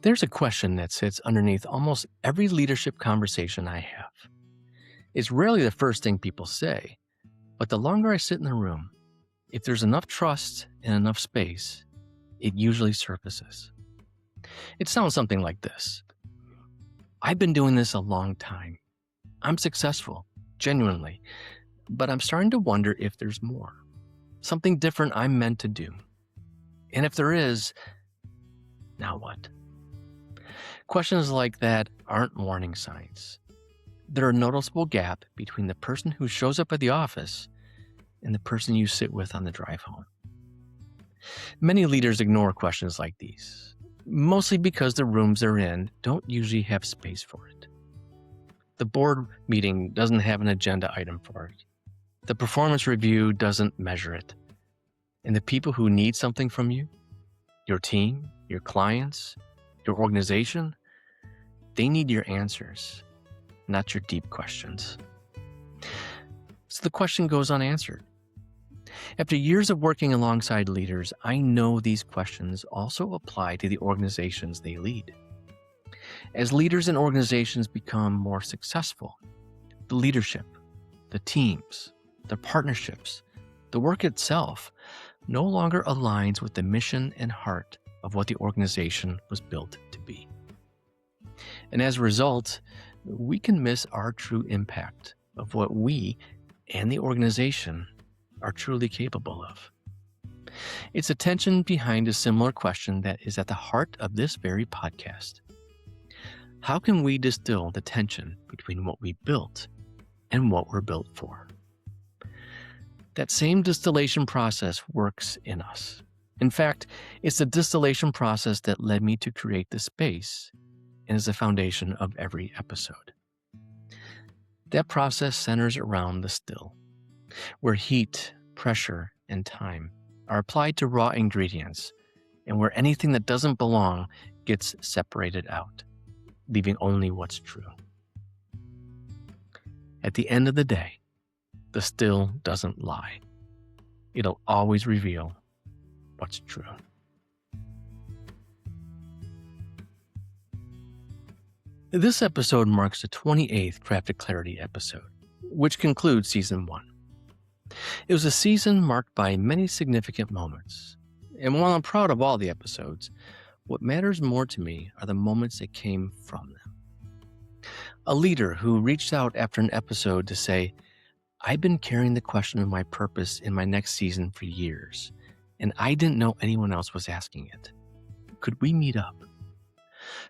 There's a question that sits underneath almost every leadership conversation I have. It's rarely the first thing people say, but the longer I sit in the room, if there's enough trust and enough space, it usually surfaces. It sounds something like this. I've been doing this a long time. I'm successful, genuinely, but I'm starting to wonder if there's more. Something different I'm meant to do. And if there is, now what? Questions like that aren't warning signs. They're a noticeable gap between the person who shows up at the office and the person you sit with on the drive home. Many leaders ignore questions like these, mostly because the rooms they're in don't usually have space for it. The board meeting doesn't have an agenda item for it. The performance review doesn't measure it. And the people who need something from you, your team, your clients, your organization, they need your answers, not your deep questions. So the question goes unanswered. After years of working alongside leaders, I know these questions also apply to the organizations they lead. As leaders and organizations become more successful, the leadership, the teams, the partnerships, the work itself no longer aligns with the mission and heart of what the organization was built to be. And as a result, we can miss our true impact of what we and the organization are truly capable of. It's a tension behind a similar question that is at the heart of this very podcast. How can we distill the tension between what we built and what we're built for? That same distillation process works in us. In fact, it's the distillation process that led me to create the space and is the foundation of every episode. That process centers around the still, where heat, pressure, and time are applied to raw ingredients, and where anything that doesn't belong gets separated out, leaving only what's true. At the end of the day, the still doesn't lie. It'll always reveal what's true. This episode marks the 28th Crafted Clarity episode, which concludes Season 1. It was a season marked by many significant moments, and while I'm proud of all the episodes, what matters more to me are the moments that came from them. A leader who reached out after an episode to say, I've been carrying the question of my purpose in my next season for years, and I didn't know anyone else was asking it. Could we meet up?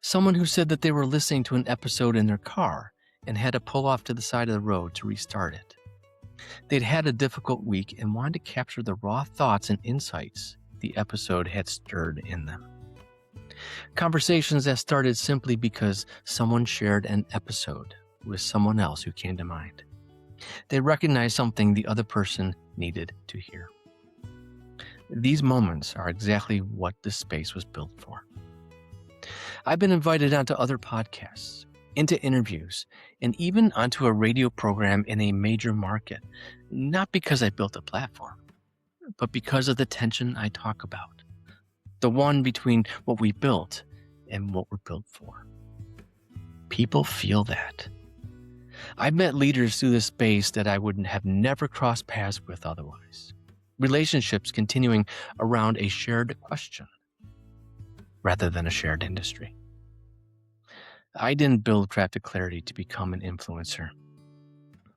Someone who said that they were listening to an episode in their car and had to pull off to the side of the road to restart it. They'd had a difficult week and wanted to capture the raw thoughts and insights the episode had stirred in them. Conversations that started simply because someone shared an episode with someone else who came to mind. They recognized something the other person needed to hear. These moments are exactly what this space was built for. I've been invited onto other podcasts, into interviews, and even onto a radio program in a major market, not because I built a platform, but because of the tension I talk about, the one between what we built and what we're built for. People feel that. I've met leaders through this space that I would have never crossed paths with otherwise. Relationships continuing around a shared question rather than a shared industry. I didn't build Crafted Clarity to become an influencer.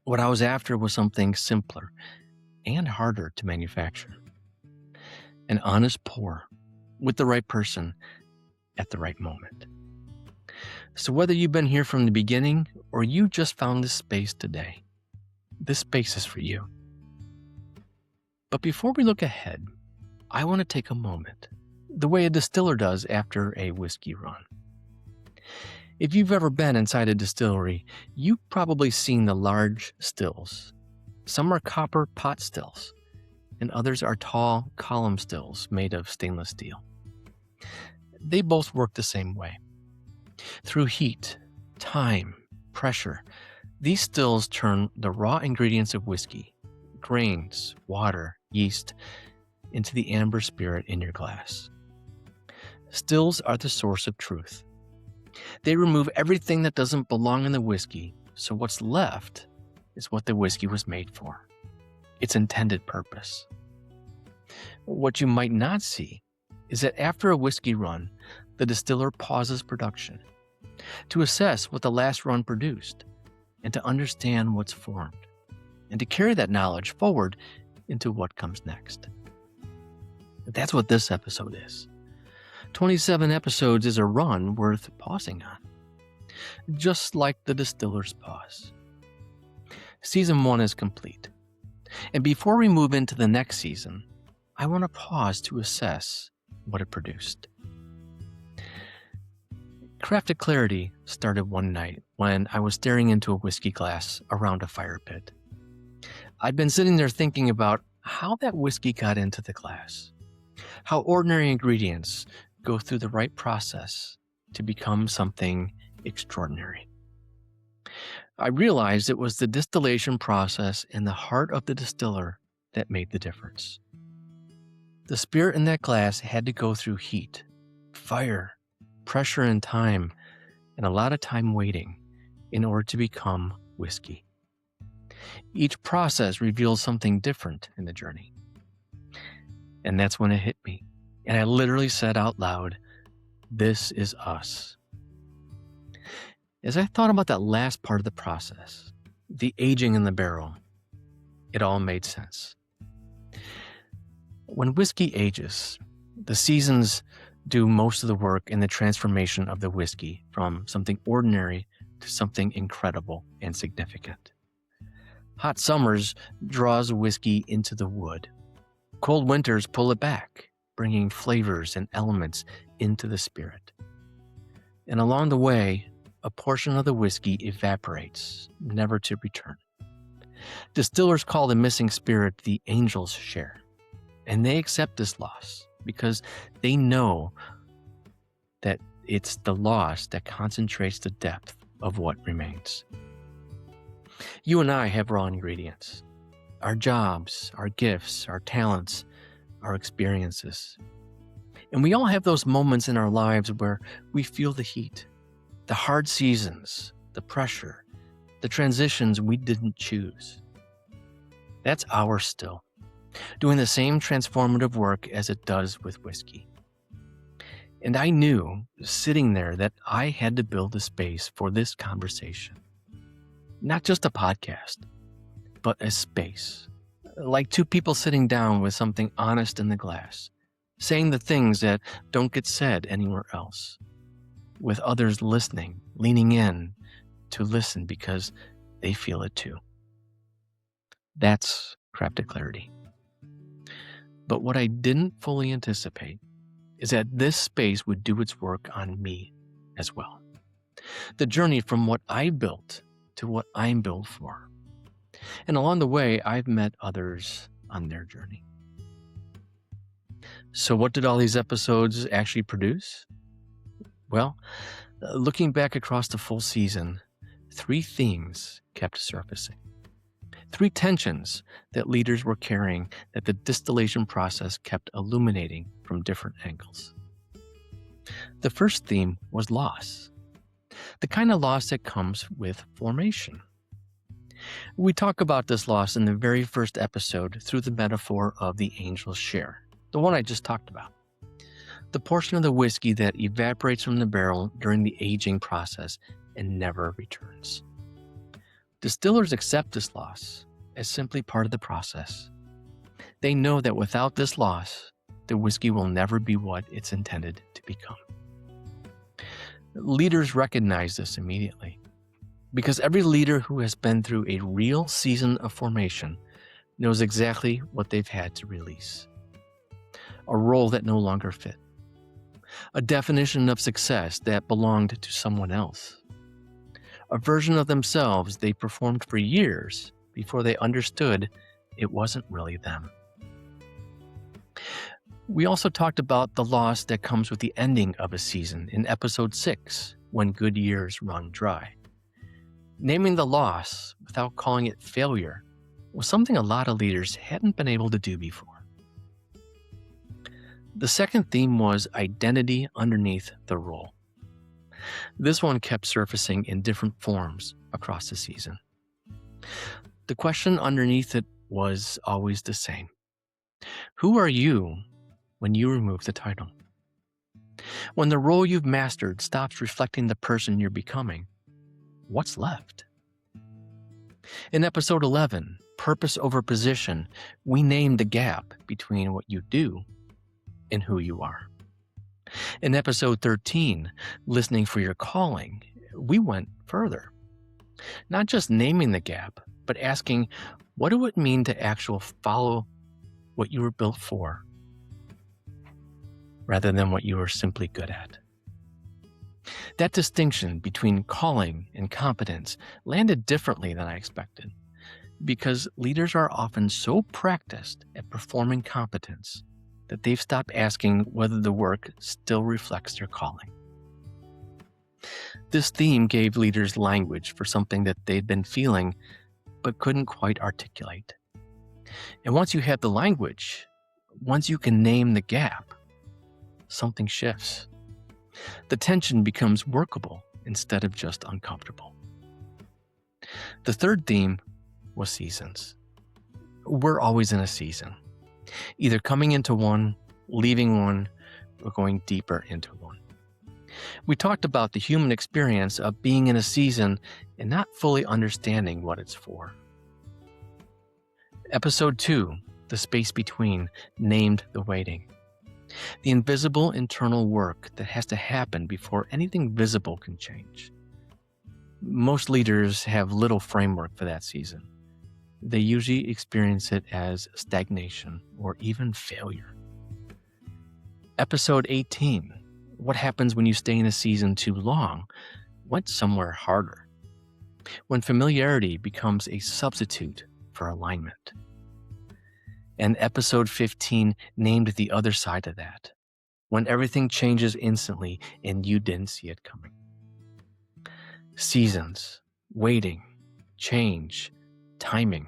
What I was after was something simpler and harder to manufacture. An honest pour with the right person at the right moment. So whether you've been here from the beginning or you just found this space today, this space is for you. But before we look ahead, I want to take a moment, the way a distiller does after a whiskey run. If you've ever been inside a distillery, you've probably seen the large stills. Some are copper pot stills, and others are tall column stills made of stainless steel. They both work the same way. Through heat, time, pressure, these stills turn the raw ingredients of whiskey, grains, water, yeast, into the amber spirit in your glass. Stills are the source of truth, They remove everything that doesn't belong in the whiskey, so what's left is what the whiskey was made for, its intended purpose. What you might not see is that after a whiskey run, the distiller pauses production to assess what the last run produced and to understand what's formed and to carry that knowledge forward into what comes next. That's what this episode is. 27 episodes is a run worth pausing on, just like the distiller's pause. Season 1 is complete, and before we move into the next season, I want to pause to assess what it produced. Crafted Clarity started one night when I was staring into a whiskey glass around a fire pit. I'd been sitting there thinking about how that whiskey got into the glass, how ordinary ingredients go through the right process to become something extraordinary. I realized it was the distillation process in the heart of the distiller that made the difference. The spirit in that glass had to go through heat, fire, pressure and time, and a lot of time waiting in order to become whiskey. Each process reveals something different in the journey. And that's when it hit me. And I literally said out loud, "This is us." As I thought about that last part of the process, the aging in the barrel, it all made sense. When whiskey ages, the seasons do most of the work in the transformation of the whiskey from something ordinary to something incredible and significant. Hot summers draws whiskey into the wood. Cold winters pull it back, bringing flavors and elements into the spirit. And along the way, a portion of the whiskey evaporates, never to return. Distillers call the missing spirit the angel's share, and they accept this loss because they know that it's the loss that concentrates the depth of what remains. You and I have raw ingredients. Our jobs, our gifts, our talents, our experiences. And we all have those moments in our lives where we feel the heat, the hard seasons, the pressure, the transitions we didn't choose. That's ours still, doing the same transformative work as it does with whiskey. And I knew, sitting there, that I had to build a space for this conversation. Not just a podcast, but a space. Like two people sitting down with something honest in the glass, saying the things that don't get said anywhere else, with others listening, leaning in to listen because they feel it too. That's Crafted Clarity. But what I didn't fully anticipate is that this space would do its work on me as well. The journey from what I built to what I'm built for. And along the way, I've met others on their journey. So what did all these episodes actually produce? Well, looking back across the full season, 3 themes kept surfacing. 3 tensions that leaders were carrying that the distillation process kept illuminating from different angles. The first theme was loss, the kind of loss that comes with formation. We talk about this loss in the very first episode through the metaphor of the angel's share, the one I just talked about. The portion of the whiskey that evaporates from the barrel during the aging process and never returns. Distillers accept this loss as simply part of the process. They know that without this loss, the whiskey will never be what it's intended to become. Leaders recognize this immediately, because every leader who has been through a real season of formation knows exactly what they've had to release. A role that no longer fit. A definition of success that belonged to someone else. A version of themselves they performed for years before they understood it wasn't really them. We also talked about the loss that comes with the ending of a season in episode 6, When Good Years Run Dry. Naming the loss without calling it failure was something a lot of leaders hadn't been able to do before. The second theme was identity underneath the role. This one kept surfacing in different forms across the season. The question underneath it was always the same. Who are you when you remove the title? When the role you've mastered stops reflecting the person you're becoming, what's left? In episode 11, Purpose Over Position, we named the gap between what you do and who you are. In episode 13, Listening for Your Calling, we went further. Not just naming the gap, but asking, what do it mean to actually follow what you were built for, rather than what you were simply good at? That distinction between calling and competence landed differently than I expected, because leaders are often so practiced at performing competence that they've stopped asking whether the work still reflects their calling. This theme gave leaders language for something that they'd been feeling but couldn't quite articulate. And once you have the language, once you can name the gap, something shifts. The tension becomes workable instead of just uncomfortable. The third theme was seasons. We're always in a season, either coming into one, leaving one, or going deeper into one. We talked about the human experience of being in a season and not fully understanding what it's for. Episode 2, The Space Between, named the waiting. The invisible internal work that has to happen before anything visible can change. Most leaders have little framework for that season. They usually experience it as stagnation or even failure. Episode 18, What Happens When You Stay in a Season Too Long, went somewhere harder. When familiarity becomes a substitute for alignment. And episode 15 named the other side of that, when everything changes instantly and you didn't see it coming. Seasons, waiting, change, timing.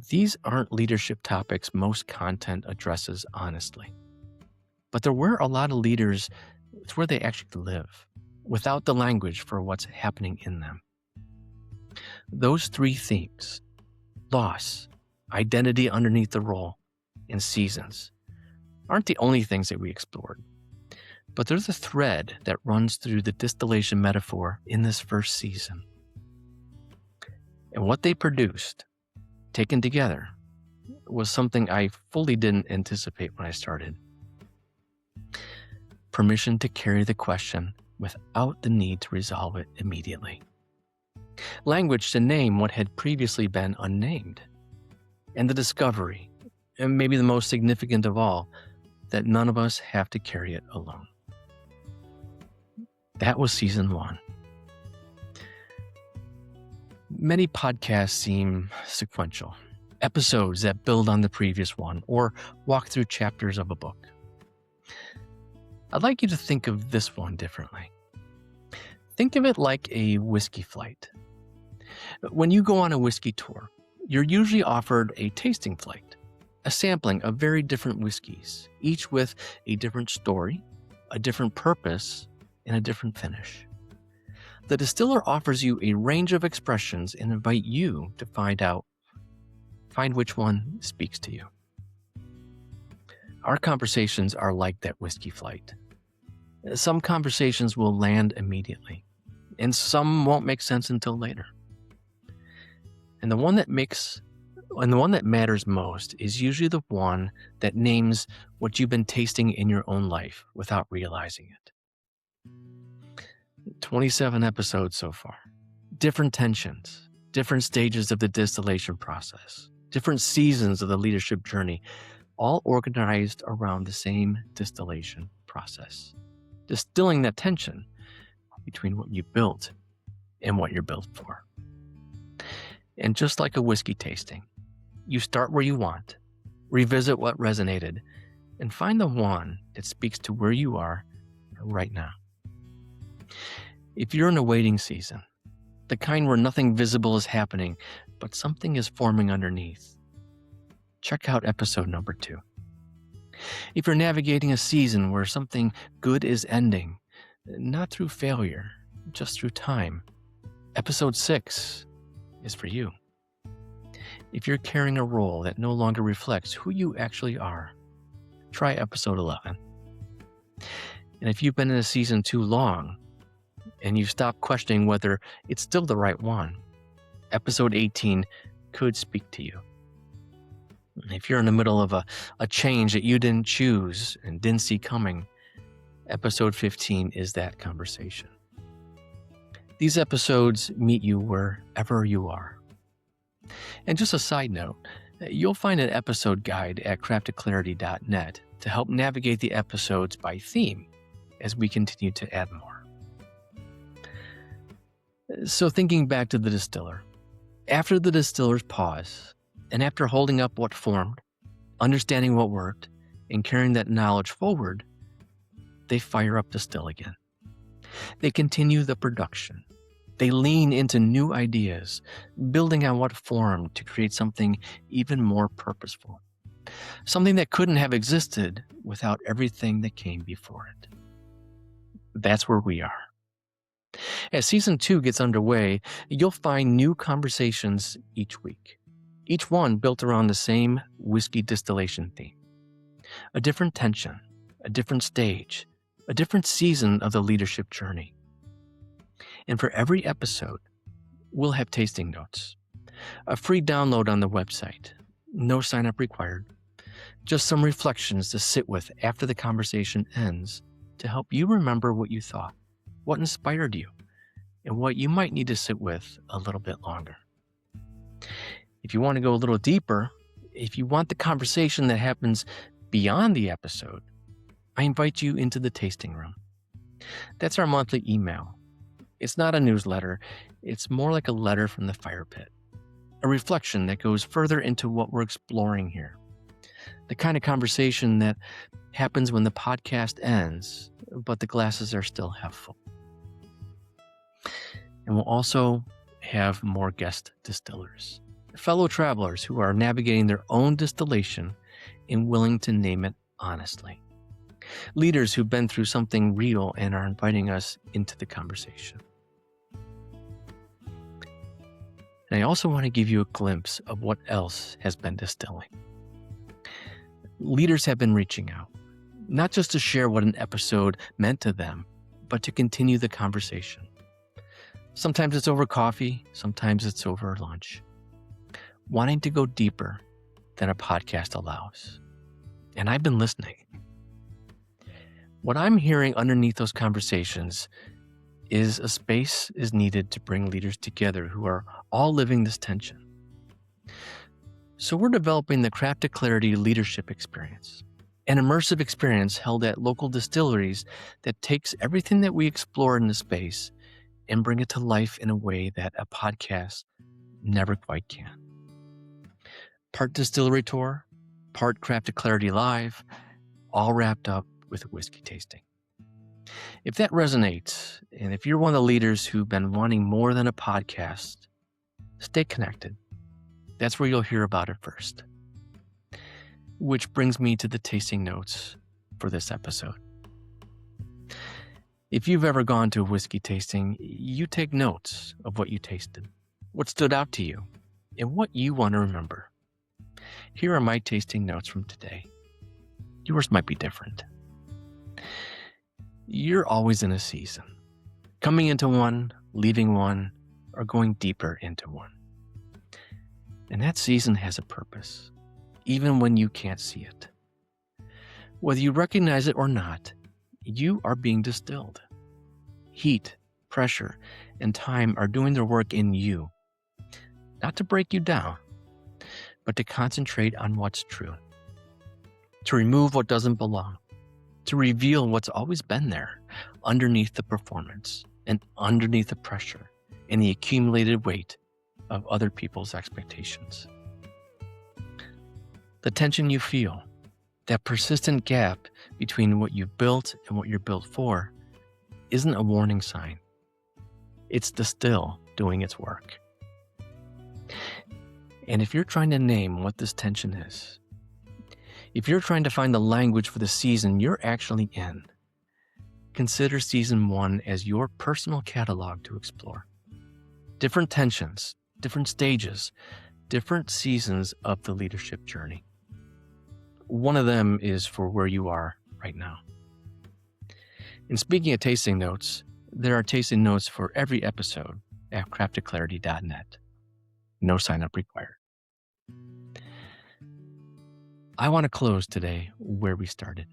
These aren't leadership topics most content addresses honestly. But there were a lot of leaders, it's where they actually live, without the language for what's happening in them. Those three themes, loss, identity underneath the role, and seasons, aren't the only things that we explored. But they're the thread that runs through the distillation metaphor in this first season. And what they produced, taken together, was something I fully didn't anticipate when I started. Permission to carry the question without the need to resolve it immediately. Language to name what had previously been unnamed. And the discovery, and maybe the most significant of all, that none of us have to carry it alone. That was season 1. Many podcasts seem sequential, episodes that build on the previous one or walk through chapters of a book. I'd like you to think of this one differently. Think of it like a whiskey flight. When you go on a whiskey tour, you're usually offered a tasting flight, a sampling of very different whiskeys, each with a different story, a different purpose, and a different finish. The distiller offers you a range of expressions and invite you to find which one speaks to you. Our conversations are like that whiskey flight. Some conversations will land immediately, and some won't make sense until later. And the one that matters most is usually the one that names what you've been tasting in your own life without realizing it. 27 episodes so far. Different tensions, different stages of the distillation process, different seasons of the leadership journey, all organized around the same distillation process. Distilling that tension between what you built and what you're built for. And just like a whiskey tasting, you start where you want, revisit what resonated, and find the one that speaks to where you are right now. If you're in a waiting season, the kind where nothing visible is happening, but something is forming underneath, check out episode number 2. If you're navigating a season where something good is ending, not through failure, just through time. Episode 6 is for you. If you're carrying a role that no longer reflects who you actually are, try episode 11. And if you've been in a season too long and you've stopped questioning whether it's still the right one, episode 18 could speak to you. If you're in the middle of a change that you didn't choose and didn't see coming, episode 15 is that conversation. These episodes meet you wherever you are. And just a side note, you'll find an episode guide at craftedclarity.net to help navigate the episodes by theme as we continue to add more. So thinking back to the distiller, after the distiller's pause, and after holding up what formed, understanding what worked, and carrying that knowledge forward, they fire up the still again. They continue the production. They lean into new ideas, building on what formed to create something even more purposeful. Something that couldn't have existed without everything that came before it. That's where we are. As season 2 gets underway, you'll find new conversations each week. Each one built around the same whiskey distillation theme. A different tension, a different stage, a different season of the leadership journey. And for every episode, we'll have tasting notes. A free download on the website. No sign-up required. Just some reflections to sit with after the conversation ends to help you remember what you thought, what inspired you, and what you might need to sit with a little bit longer. If you want to go a little deeper, if you want the conversation that happens beyond the episode, I invite you into the tasting room. That's our monthly email. It's not a newsletter. It's more like a letter from the fire pit, a reflection that goes further into what we're exploring here. The kind of conversation that happens when the podcast ends, but the glasses are still half full. And we'll also have more guest distillers, fellow travelers who are navigating their own distillation and willing to name it honestly. Leaders who've been through something real and are inviting us into the conversation. And I also want to give you a glimpse of what else has been distilling. Leaders have been reaching out, not just to share what an episode meant to them, but to continue the conversation. Sometimes it's over coffee, sometimes it's over lunch. Wanting to go deeper than a podcast allows. And I've been listening. What I'm hearing underneath those conversations is a space is needed to bring leaders together who are all living this tension. So we're developing the Crafted Clarity Leadership Experience, an immersive experience held at local distilleries that takes everything that we explore in the space and bring it to life in a way that a podcast never quite can. Part distillery tour, part Crafted Clarity Live, all wrapped up with a whiskey tasting. If that resonates, and if you're one of the leaders who've been wanting more than a podcast, stay connected. That's where you'll hear about it first. Which brings me to the tasting notes for this episode. If you've ever gone to a whiskey tasting, you take notes of what you tasted, what stood out to you, and what you want to remember. Here are my tasting notes from today. Yours might be different. You're always in a season, coming into one, leaving one, or going deeper into one. And that season has a purpose, even when you can't see it. Whether you recognize it or not, you are being distilled. Heat, pressure, and time are doing their work in you, not to break you down, but to concentrate on what's true, to remove what doesn't belong, to reveal what's always been there underneath the performance and underneath the pressure and the accumulated weight of other people's expectations. The tension you feel, that persistent gap between what you've built and what you're built for, isn't a warning sign. It's the still doing its work. And if you're trying to name what this tension is, if you're trying to find the language for the season you're actually in, consider Season 1 as your personal catalog to explore. Different tensions, different stages, different seasons of the leadership journey. One of them is for where you are right now. And speaking of tasting notes, there are tasting notes for every episode at craftedclarity.net. No sign-up required. I want to close today where we started.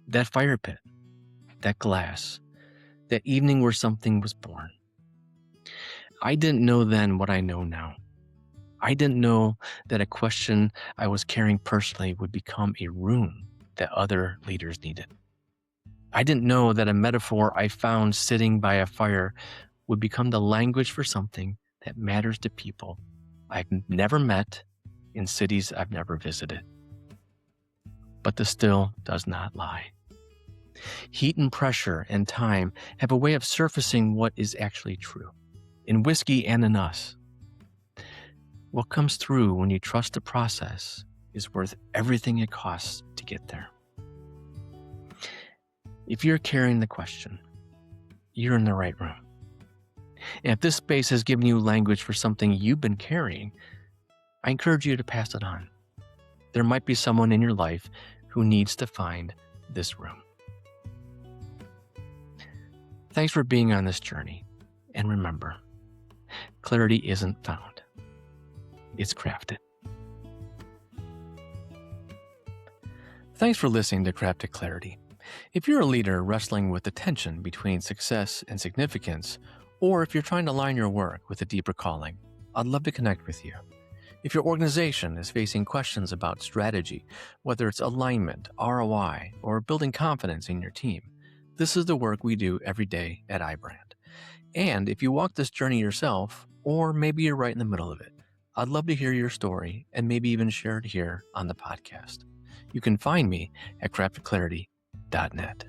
That fire pit, that glass, that evening where something was born. I didn't know then what I know now. I didn't know that a question I was carrying personally would become a room that other leaders needed. I didn't know that a metaphor I found sitting by a fire would become the language for something that matters to people I've never met in cities I've never visited. But the still does not lie. Heat and pressure and time have a way of surfacing what is actually true, in whiskey and in us. What comes through when you trust the process is worth everything it costs to get there. If you're carrying the question, you're in the right room. And if this space has given you language for something you've been carrying, I encourage you to pass it on. There might be someone in your life who needs to find this room. Thanks for being on this journey. And remember, clarity isn't found. It's crafted. Thanks for listening to Crafted Clarity. If you're a leader wrestling with the tension between success and significance, or if you're trying to align your work with a deeper calling, I'd love to connect with you. If your organization is facing questions about strategy, whether it's alignment, ROI, or building confidence in your team, this is the work we do every day at iBrand. And if you walk this journey yourself, or maybe you're right in the middle of it, I'd love to hear your story and maybe even share it here on the podcast. You can find me at craftedclarity.net.